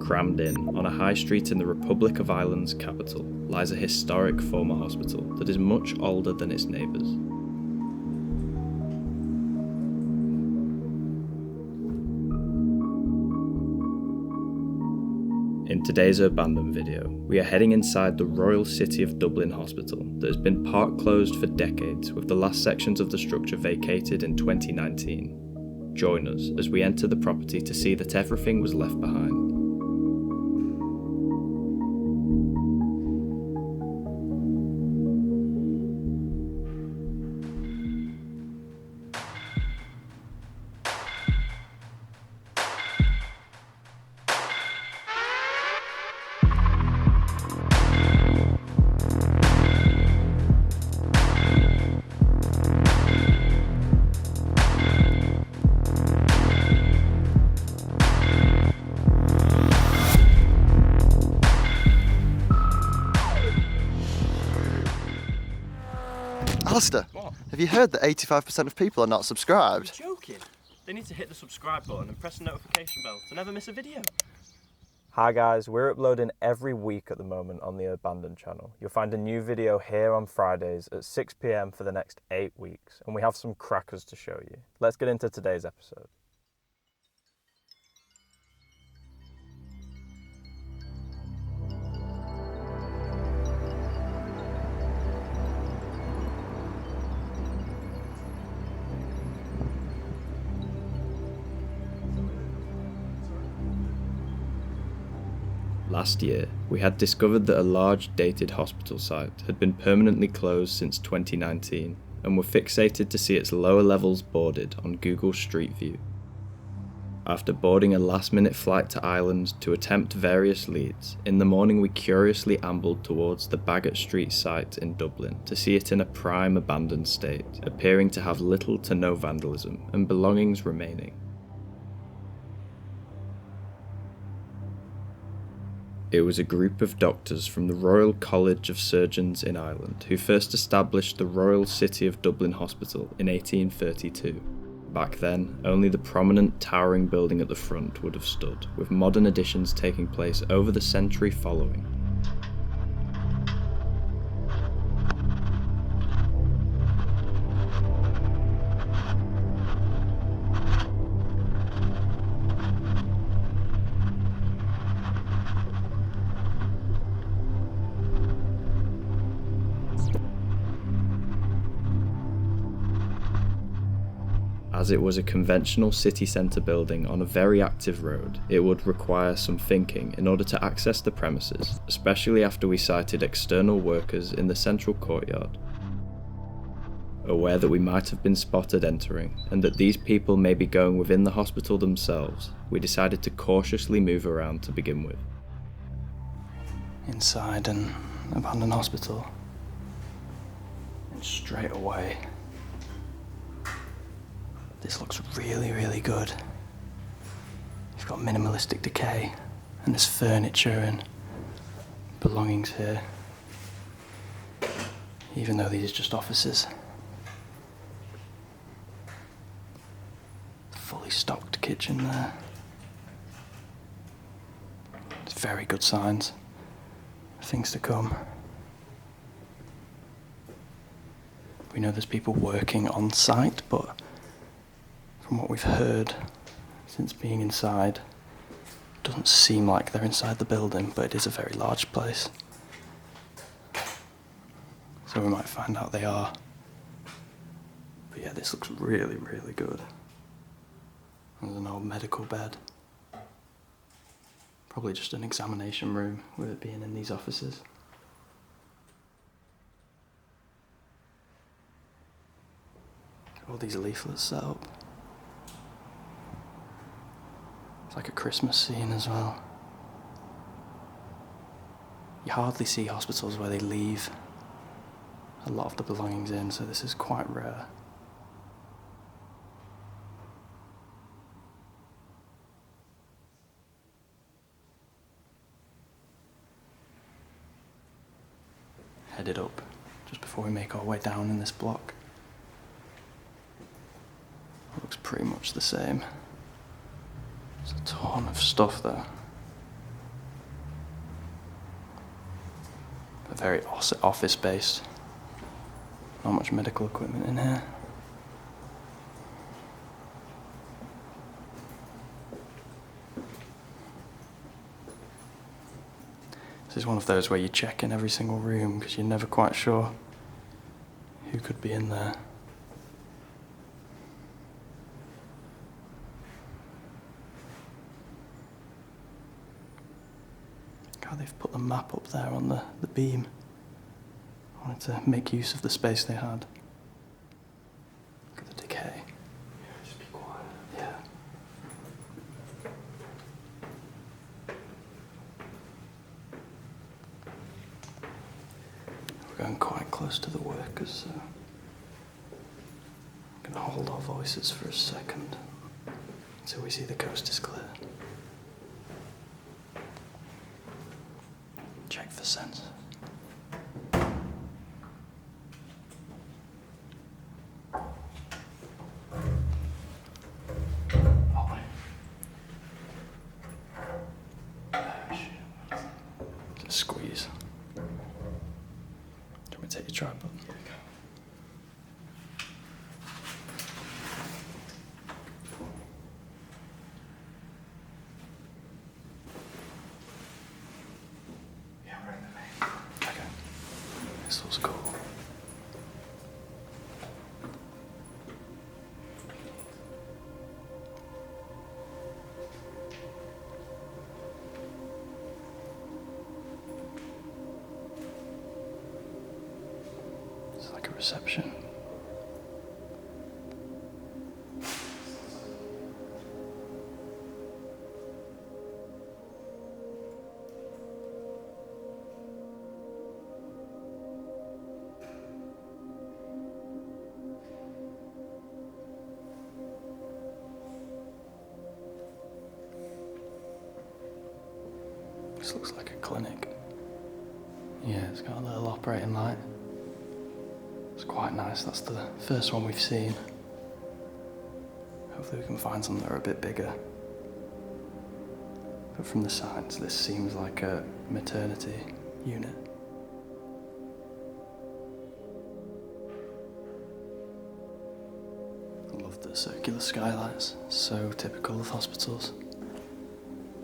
crammed in, on a high street in the Republic of Ireland's capital, lies a historic former hospital that is much older than its neighbours. In today's Urbandoned video, we are heading inside the Royal City of Dublin Hospital that has been part closed for decades, with the last sections of the structure vacated in 2019. Join us as we enter the property to see that everything was left behind. Alistair, What? have you heard that 85% of people are not subscribed? You're joking. They need to hit the subscribe button and press the notification bell to never miss a video. Hi guys, we're uploading every week at the moment on the Urbandoned channel. You'll find a new video here on Fridays at 6 PM for the next 8 weeks, and we have some crackers to show you. Let's get into today's episode. Last year, we had discovered that a large dated hospital site had been permanently closed since 2019 and were fixated to see its lower levels boarded on Google Street View. After boarding a last-minute flight to Ireland to attempt various leads, in the morning we curiously ambled towards the Baggot Street site in Dublin to see it in a prime abandoned state, appearing to have little to no vandalism and belongings remaining. It was a group of doctors from the Royal College of Surgeons in Ireland who first established the Royal City of Dublin Hospital in 1832. Back then, only the prominent towering building at the front would have stood, with modern additions taking place over the century following. As it was a conventional city centre building on a very active road, it would require some thinking in order to access the premises, especially after we sighted external workers in the central courtyard. Aware that we might have been spotted entering, and that these people may be going within the hospital themselves, we decided to cautiously move around to begin with. Inside an abandoned hospital. And straight away, this looks really, really good. You've got minimalistic decay, and there's furniture and belongings here. Even though these are just offices. Fully stocked kitchen there. It's very good signs. Things to come. We know there's people working on site, but from what we've heard since being inside, it doesn't seem like they're inside the building, but it is a very large place. So we might find out they are. But yeah, this looks really, really good. There's an old medical bed. Probably just an examination room with it being in these offices. All these leaflets set up. It's like a Christmas scene as well. You hardly see hospitals where they leave a lot of the belongings in, so this is quite rare. Headed up just before we make our way down in this block. It looks pretty much the same. There's a ton of stuff there. very office-based. Not much medical equipment in here. This is one of those where you check in every single room because you're never quite sure who could be in there. God, they've put the map up there on the beam. I wanted to make use of the space they had. Look at the decay. Yeah, just be quiet. Yeah. We're going quite close to the workers, so I'm going to hold our voices for a second until we see the coast is clear. Check for sensors. Just squeeze. Do you want me to take your tripod? Yeah, we're in the main. Okay. This looks cool. It's like a reception. This looks like a clinic. Yeah, it's got a little operating light. It's quite nice. That's the first one we've seen. Hopefully we can find some that are a bit bigger. But from the sides, this seems like a maternity unit. I love the circular skylights. So typical of hospitals.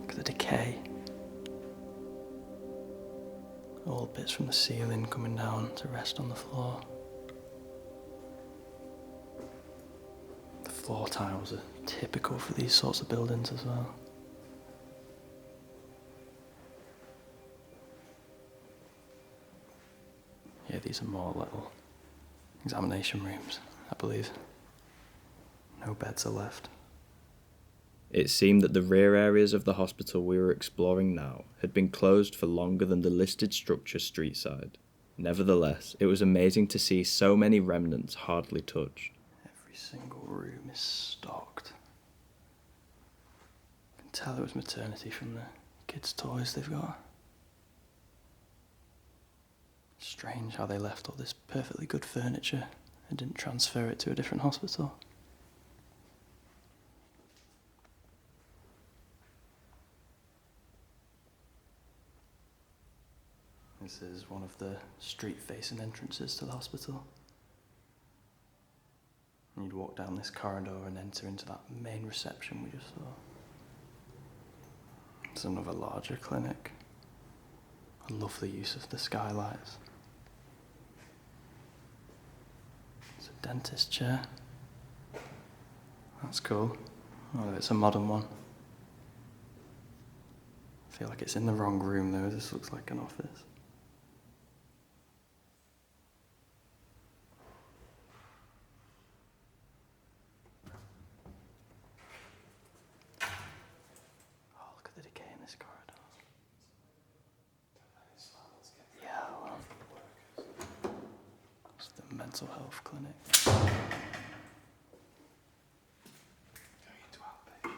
Look at the decay. All bits from the ceiling coming down to rest on the floor. The floor tiles are typical for these sorts of buildings as well. Yeah, these are more little examination rooms, I believe. No beds are left. It seemed that the rear areas of the hospital we were exploring now had been closed for longer than the listed structure streetside. Nevertheless, it was amazing to see so many remnants hardly touched. Every single room is stocked. You can tell it was maternity from the kids' toys they've got. Strange how they left all this perfectly good furniture and didn't transfer it to a different hospital. This is one of the street-facing entrances to the hospital. And you'd walk down this corridor and enter into that main reception we just saw. It's another larger clinic. I love the use of the skylights. It's a dentist chair. That's cool. Oh, it's a modern one. I feel like it's in the wrong room though. This looks like an office. Oh, look at the decay in this corridor. Yeah, well, it's the mental health clinic. Going into outpatients.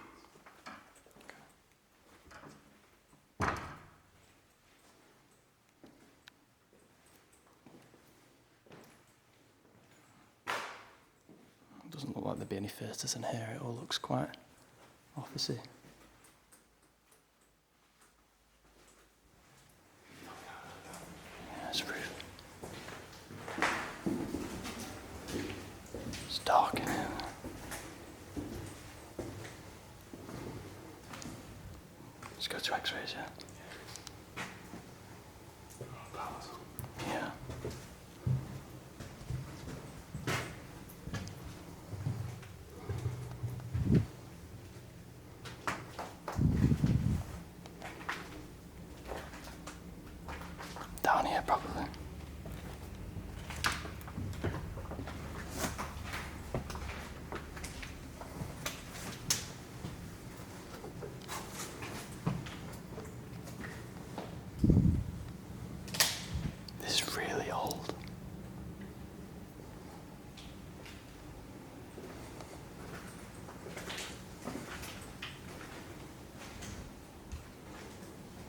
It doesn't look like there'd be any filters in here. It all looks quite officey. Yeah, it's really dark in here. Let's go to X-rays, yeah? Yeah. Down here, probably. This is really old.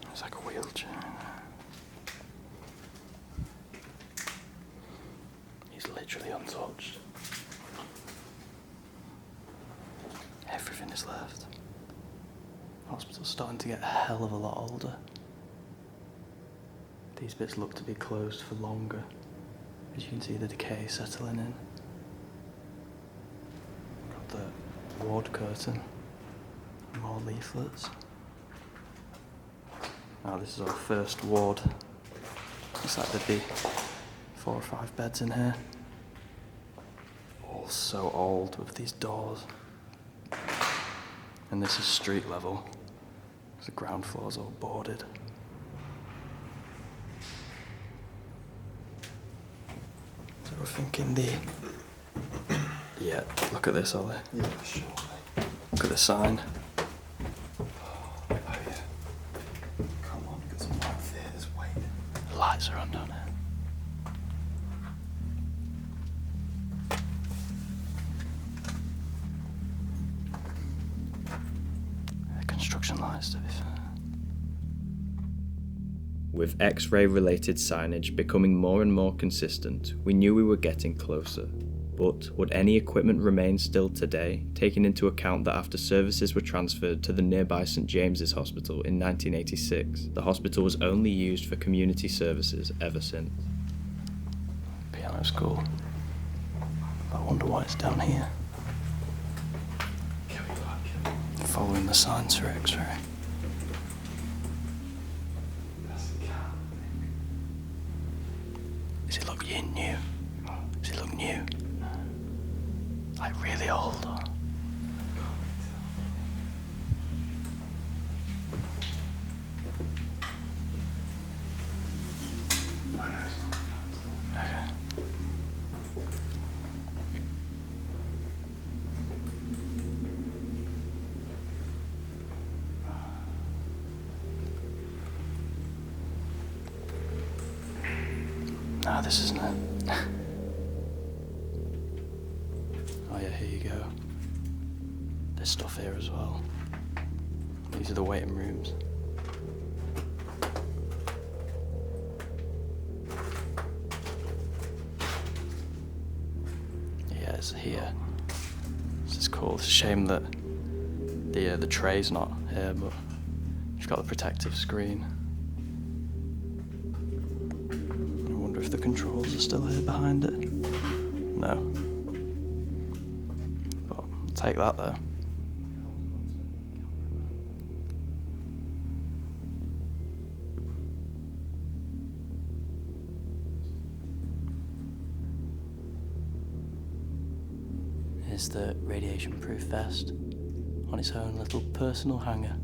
There's like a wheelchair in there. He's literally untouched. Everything is left. The hospital's starting to get a hell of a lot older. These bits look to be closed for longer. As you can see, the decay settling in. Got the ward curtain. More leaflets. Now this is our first ward. Looks like there'd be 4 or 5 beds in here. All so old with these doors. And this is street level. The ground floor's all boarded. So we're thinking yeah, look at this, Ollie. Yeah, sure. Look at the sign. Oh yeah. Come on, got some light theatres waiting. The lights are on down here. They're construction lights, to be fair. With X-ray related signage becoming more and more consistent, we knew we were getting closer. But would any equipment remain still today, taking into account that after services were transferred to the nearby St James's Hospital in 1986, the hospital was only used for community services ever since? Piano school. I wonder why it's down here. Following the signs for X-ray. Does it look new? Does it look new? Like really old? Or? Okay. No, this isn't it. Oh yeah, here you go. There's stuff here as well. These are the waiting rooms. Yeah, it's here. This is cool. It's a shame that the tray's not here, but you've got the protective screen. I wonder if the controls are still here behind it. No. But I'll take that though. Here's the radiation-proof vest on its own little personal hanger.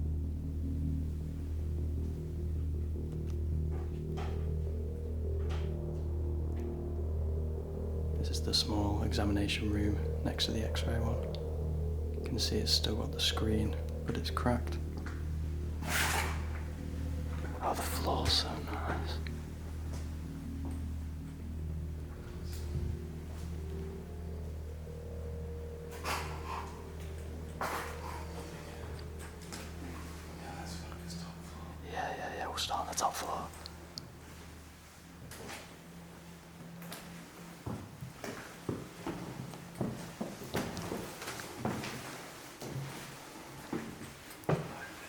This is the small examination room next to the X-ray one. You can see it's still got the screen, but it's cracked. Oh, the floor's so nice. Yeah, we'll start on the top floor.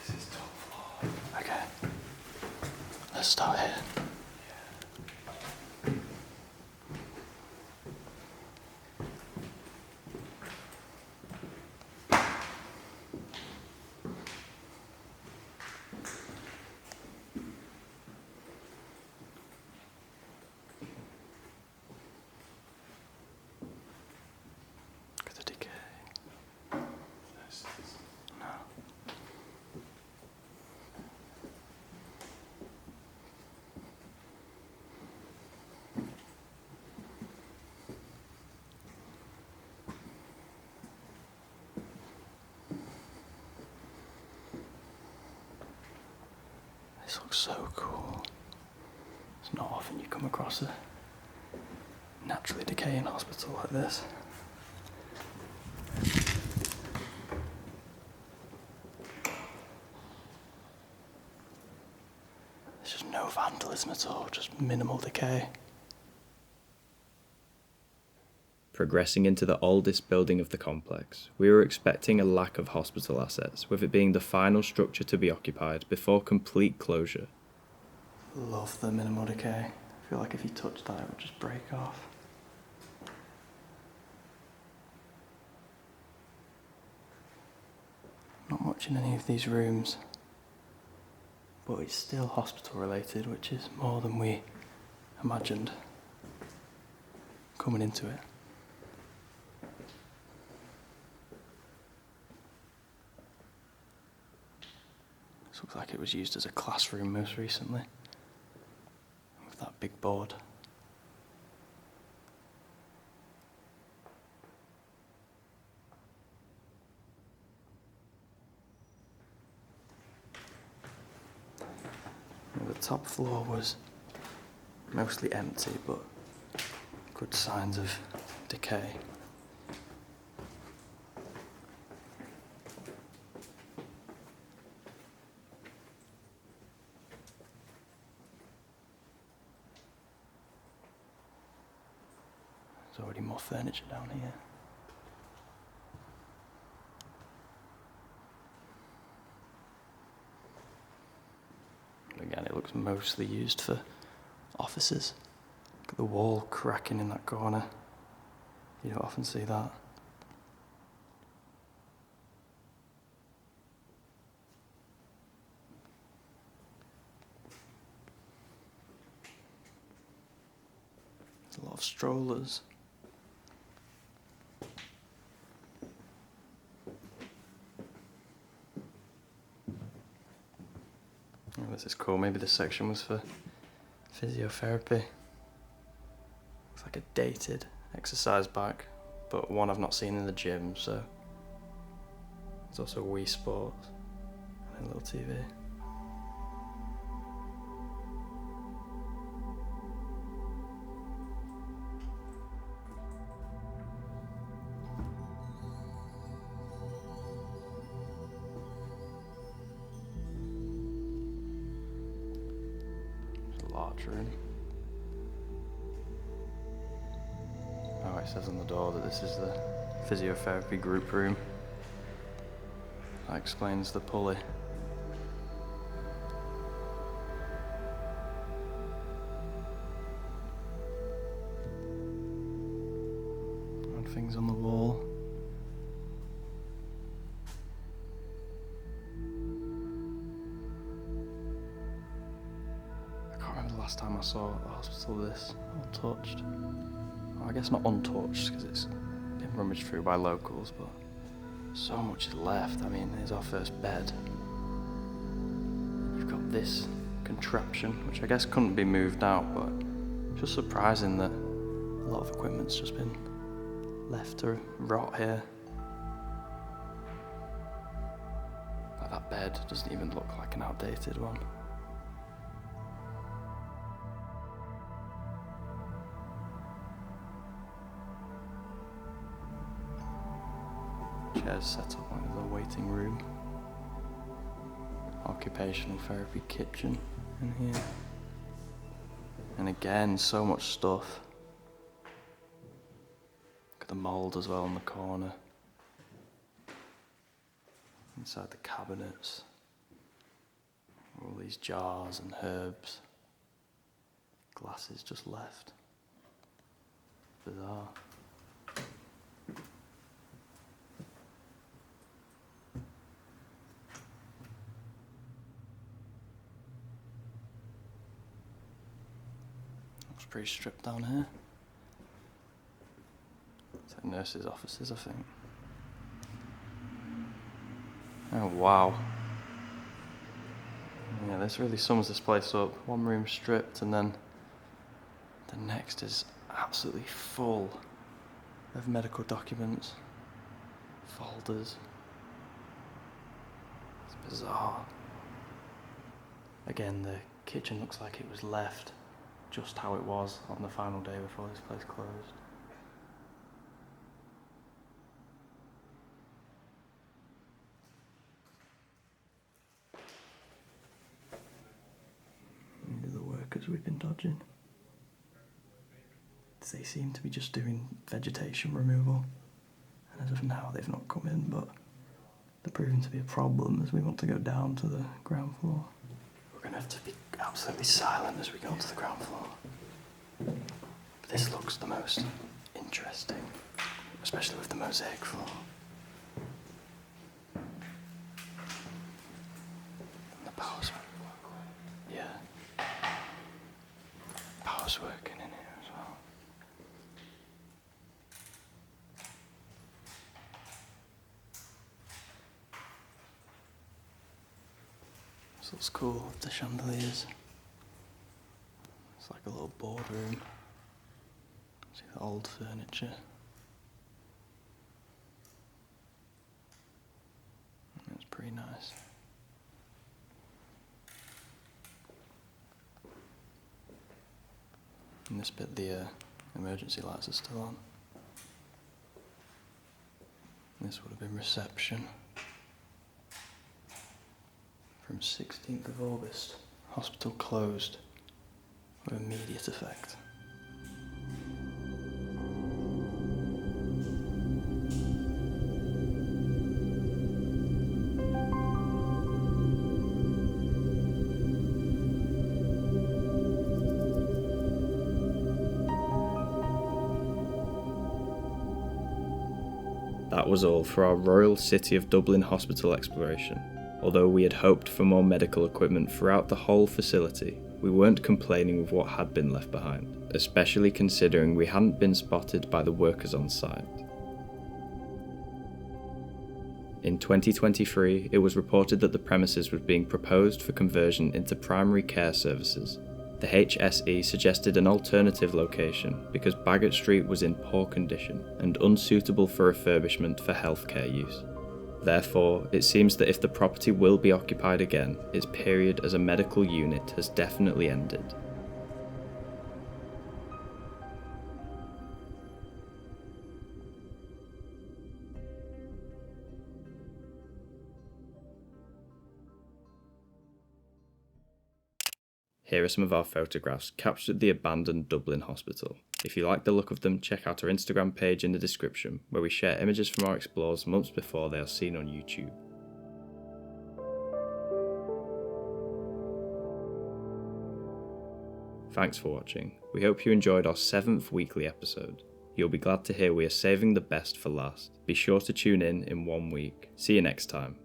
This is top floor. Okay. Let's start. This looks so cool. It's not often you come across a naturally decaying hospital like this. There's just no vandalism at all, just minimal decay. Progressing into the oldest building of the complex, we were expecting a lack of hospital assets, with it being the final structure to be occupied before complete closure. Love the minimal decay. I feel like if you touched that, it would just break off. Not much in any of these rooms, but it's still hospital related, which is more than we imagined coming into it. This looks like it was used as a classroom most recently, with that big board. The top floor was mostly empty, but good signs of decay. There's already more furniture down here. Again, it looks mostly used for offices. Look at the wall cracking in that corner. You don't often see that. There's a lot of strollers. Oh, this is cool. Maybe this section was for physiotherapy. It's like a dated exercise bag, but one I've not seen in the gym, so there's also Wii Sports and a little TV. Large room. Oh, it says on the door that this is the physiotherapy group room. That explains the pulley. And things on the wall. Last time I saw a hospital this untouched. Well, I guess not untouched because it's been rummaged through by locals, but so much is left. I mean, here's our first bed. You've got this contraption, which I guess couldn't be moved out, but it's just surprising that a lot of equipment's just been left to rot here. Like that bed doesn't even look like an outdated one. Chairs set up like a waiting room. Occupational therapy kitchen in here. And again, so much stuff. Look at the mould as well in the corner. Inside the cabinets. All these jars and herbs. Glasses just left. Bizarre. Looks pretty stripped down here. It's like nurses' offices, I think. Oh wow. Yeah, this really sums this place up. One room stripped and then the next is absolutely full of medical documents, folders. It's bizarre. Again, the kitchen looks like it was left just how it was on the final day before this place closed. These are the workers we've been dodging. They seem to be just doing vegetation removal, and as of now they've not come in, but they're proving to be a problem as we want to go down to the ground floor. We're going to have to be absolutely silent as we go to the ground floor. This looks the most interesting, especially with the mosaic floor. And the power's... yeah. Power's working in here as well. This looks cool with the chandeliers. It's like a little boardroom. See the old furniture. It's pretty nice. In this bit, the emergency lights are still on. This would have been reception. From 16th of August, hospital closed with immediate effect. That was all for our Royal City of Dublin hospital exploration. Although we had hoped for more medical equipment throughout the whole facility, we weren't complaining with what had been left behind, especially considering we hadn't been spotted by the workers on site. In 2023, it was reported that the premises was being proposed for conversion into primary care services. The HSE suggested an alternative location because Baggot Street was in poor condition and unsuitable for refurbishment for healthcare use. Therefore, it seems that if the property will be occupied again, its period as a medical unit has definitely ended. Here are some of our photographs captured at the abandoned Dublin hospital. If you like the look of them, check out our Instagram page in the description, where we share images from our explores months before they are seen on YouTube. Thanks for watching. We hope you enjoyed our 7th weekly episode. You'll be glad to hear we are saving the best for last. Be sure to tune in 1 week. See you next time.